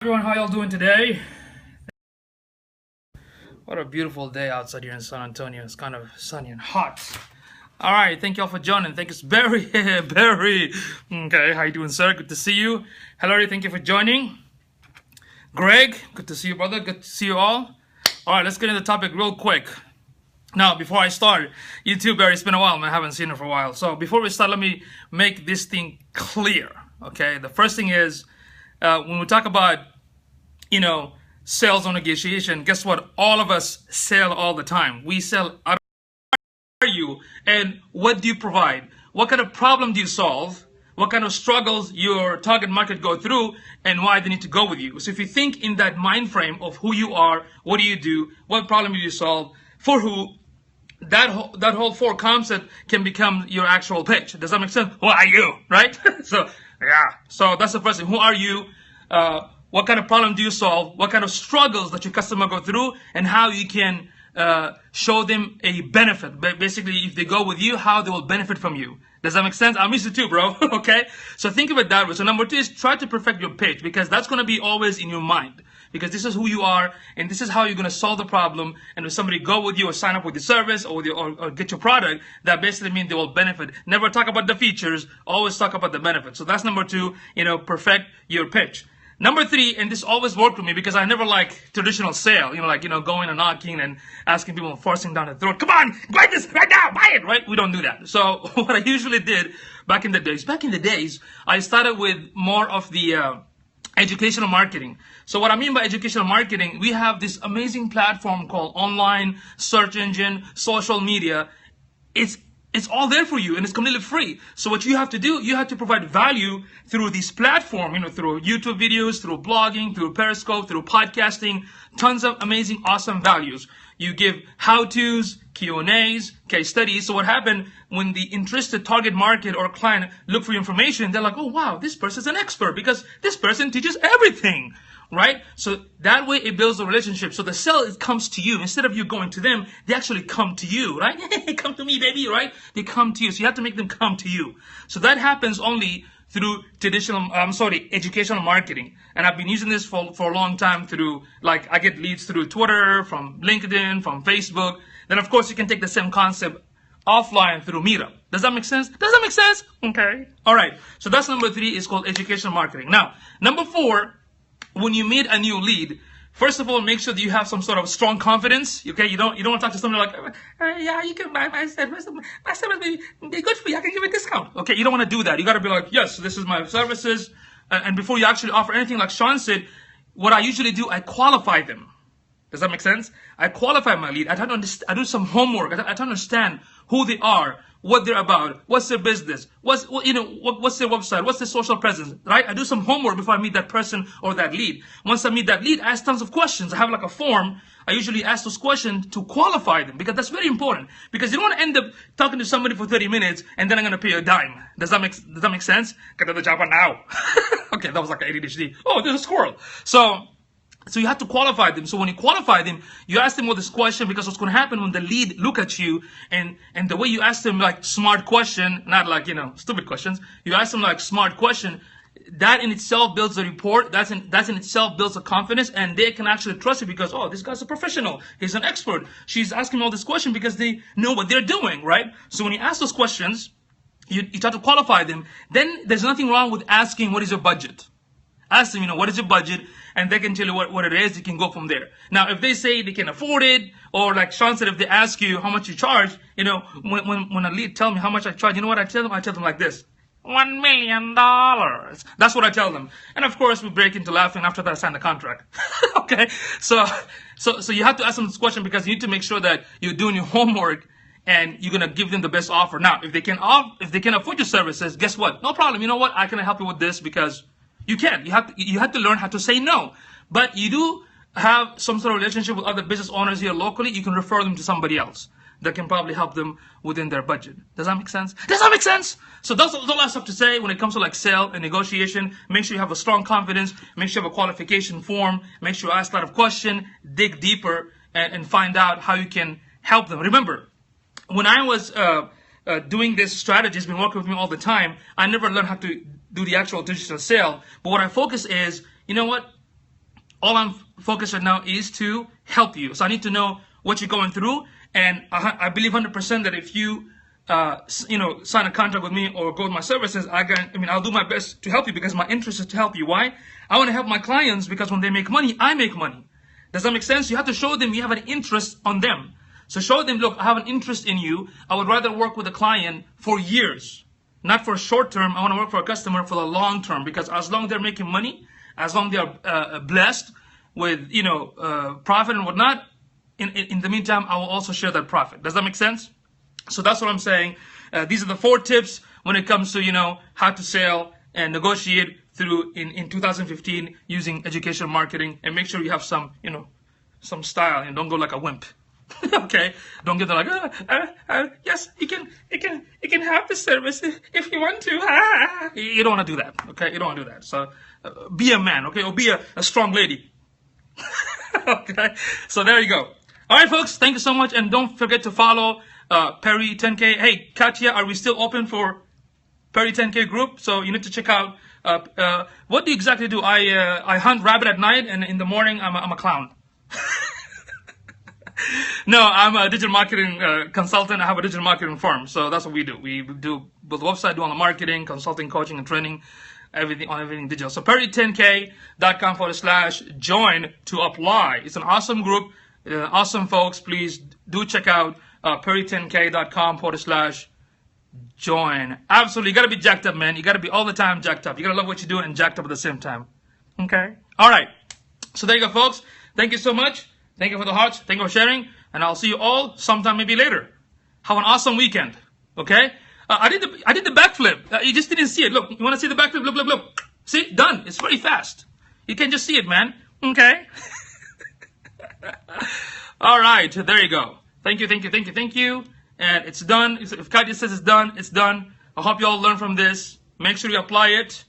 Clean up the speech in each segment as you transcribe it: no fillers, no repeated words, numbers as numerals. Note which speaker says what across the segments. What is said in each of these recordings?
Speaker 1: Everyone, how y'all doing today? What a beautiful day outside here in San Antonio. It's kind of sunny and hot. All right, thank y'all for joining. Thank you, Barry. Barry. Okay, how you doing, sir? Good to see you. Hillary, thank you for joining. Greg, good to see you, brother. Good to see you all. All right, let's get into the topic real quick. Now, before I start, you too, Barry. It's been a while, man. I haven't seen you for a while. So before we start, let me make this thing clear. Okay, the first thing is when we talk about sales or negotiation, guess what? All of us sell all the time. We sell. Out are you, and what do you provide? What kind of problem do you solve? What kind of struggles your target market go through, and why they need to go with you? So if you think in that mind frame of who you are, what do you do, what problem do you solve, for who, that whole four concept can become your actual pitch. Does that make sense? Who are you, right? So that's the first thing. Who are you? What kind of problem do you solve? What kind of struggles that your customer go through, and how you can show them a benefit. Basically, if they go with you, how they will benefit from you. Does that make sense? I'm used to too, bro. Okay? So think of it that way. So number two is try to perfect your pitch, because that's going to be always in your mind. Because this is who you are, and this is how you're going to solve the problem. And when somebody go with you or sign up with the service or get your product, that basically means they will benefit. Never talk about the features, always talk about the benefits. So that's number two, perfect your pitch. Number three, and this always worked with me because I never like traditional sale, going and knocking and asking people, forcing down the throat, come on, buy this right now, buy it, right? We don't do that. So what I usually did back in the days, I started with more of the educational marketing. So what I mean by educational marketing, we have this amazing platform called online, search engine, social media. It's all there for you, and it's completely free. So what you have to do, you have to provide value through this platform, through YouTube videos, through blogging, through Periscope, through podcasting, tons of amazing, awesome values. You give how-tos, Q&As, case studies. So what happened when the interested target market or client look for your information, they're like, oh, wow, this person's an expert because this person teaches everything. Right? So that way it builds a relationship. So the sale comes to you. Instead of you going to them, they actually come to you, right? Come to me, baby, right? They come to you. So you have to make them come to you. So that happens only through educational marketing. And I've been using this for a long time through, I get leads through Twitter, from LinkedIn, from Facebook. Then, of course, you can take the same concept offline through Meetup. Does that make sense? Does that make sense? Okay. All right. So that's number three, is called educational marketing. Now, number four, when you meet a new lead, first of all, make sure that you have some sort of strong confidence. Okay, you don't want to talk to somebody like, yeah, you can buy my service. My service be good for you. I can give you a discount. Okay, you don't want to do that. You got to be like, yes, this is my services. And before you actually offer anything, like Sean said, what I usually do, I qualify them. Does that make sense? I qualify my lead. I do some homework. I try to understand who they are, what they're about, what's their business, what's their website, what's their social presence, right? I do some homework before I meet that person or that lead. Once I meet that lead, I ask tons of questions. I have like a form. I usually ask those questions to qualify them, because that's very important. Because you don't want to end up talking to somebody for 30 minutes and then I'm going to pay you a dime. Does that make sense? Get to the job now. Okay, that was like an ADHD. Oh, there's a squirrel. So you have to qualify them. So when you qualify them, you ask them all this question, because what's going to happen when the lead look at you, and the way you ask them like smart question, not like, stupid questions. You ask them like smart question, that in itself builds a rapport. That in itself builds a confidence, and they can actually trust you because, oh, this guy's a professional. He's an expert. She's asking all this question because they know what they're doing, right? So when you ask those questions, you try to qualify them. Then there's nothing wrong with asking, what is your budget? Ask them, what is your budget? And they can tell you what it is. You can go from there. Now, if they say they can afford it, or like Sean said, if they ask you how much you charge, when a lead tell me how much I charge, you know what I tell them? I tell them like this: $1 million. That's what I tell them. And of course, we break into laughing. After that, I sign the contract. Okay? So you have to ask them this question, because you need to make sure that you're doing your homework and you're going to give them the best offer. Now, if they can afford your services, guess what? No problem. You know what? I can help you with this, because you can. You have to learn how to say no. But you do have some sort of relationship with other business owners here locally. You can refer them to somebody else that can probably help them within their budget. Does that make sense? Does that make sense? So that's all I have to say when it comes to like sale and negotiation. Make sure you have a strong confidence. Make sure you have a qualification form. Make sure you ask a lot of questions. Dig deeper and find out how you can help them. Remember, when I was doing this strategy, has been working with me all the time. I never learned how to do the actual digital sale. But what I focus is, you know what? all I'm focused right now is to help you. So I need to know what you're going through, and I believe 100% that if you sign a contract with me or go with my services, I'll do my best to help you, because my interest is to help you. Why? I want to help my clients, because when they make money, I make money. Does that make sense? You have to show them you have an interest on them. So show them, look, I have an interest in you. I would rather work with a client for years, not for short term. I want to work for a customer for the long term, because as long as they're making money, as long as they're blessed with profit and whatnot, in the meantime, I will also share that profit. Does that make sense? So that's what I'm saying. These are the 4 tips when it comes to how to sell and negotiate through in 2015 using educational marketing. And make sure you have some some style, and don't go like a wimp. Okay, don't get like yes, you can have the service if you want to. You don't want to do that. Okay, you don't want to do that. So be a man, okay, or be a strong lady. Okay, so there you go. All right, folks, thank you so much, and don't forget to follow Perry 10K. Hey, Katya, are we still open for Perry 10K group? So you need to check out. What do you exactly do? I hunt rabbit at night, and in the morning I'm a clown. No, I'm a digital marketing consultant. I have a digital marketing firm, so that's what we do. We do build a website, do all the marketing, consulting, coaching, and training, everything digital. So perry10k.com/join to apply. It's an awesome group, awesome folks. Please do check out perry10k.com/join. Absolutely, you gotta be jacked up, man. You gotta be all the time jacked up. You gotta love what you do and jacked up at the same time. Okay. All right. So there you go, folks. Thank you so much. Thank you for the hearts. Thank you for sharing. And I'll see you all sometime maybe later. Have an awesome weekend. Okay? I did the backflip. You just didn't see it. Look, you want to see the backflip? Look, look, look. See? Done. It's very fast. You can just see it, man. Okay? All right. There you go. Thank you, thank you, thank you, thank you. And it's done. If Katya says it's done, it's done. I hope you all learn from this. Make sure you apply it.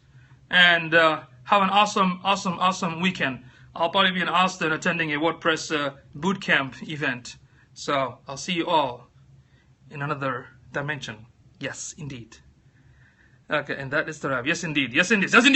Speaker 1: And have an awesome weekend. I'll probably be in Austin attending a WordPress bootcamp event. So I'll see you all in another dimension. Yes, indeed. Okay, and that is the wrap. Yes, indeed. Yes, indeed. Yes, indeed.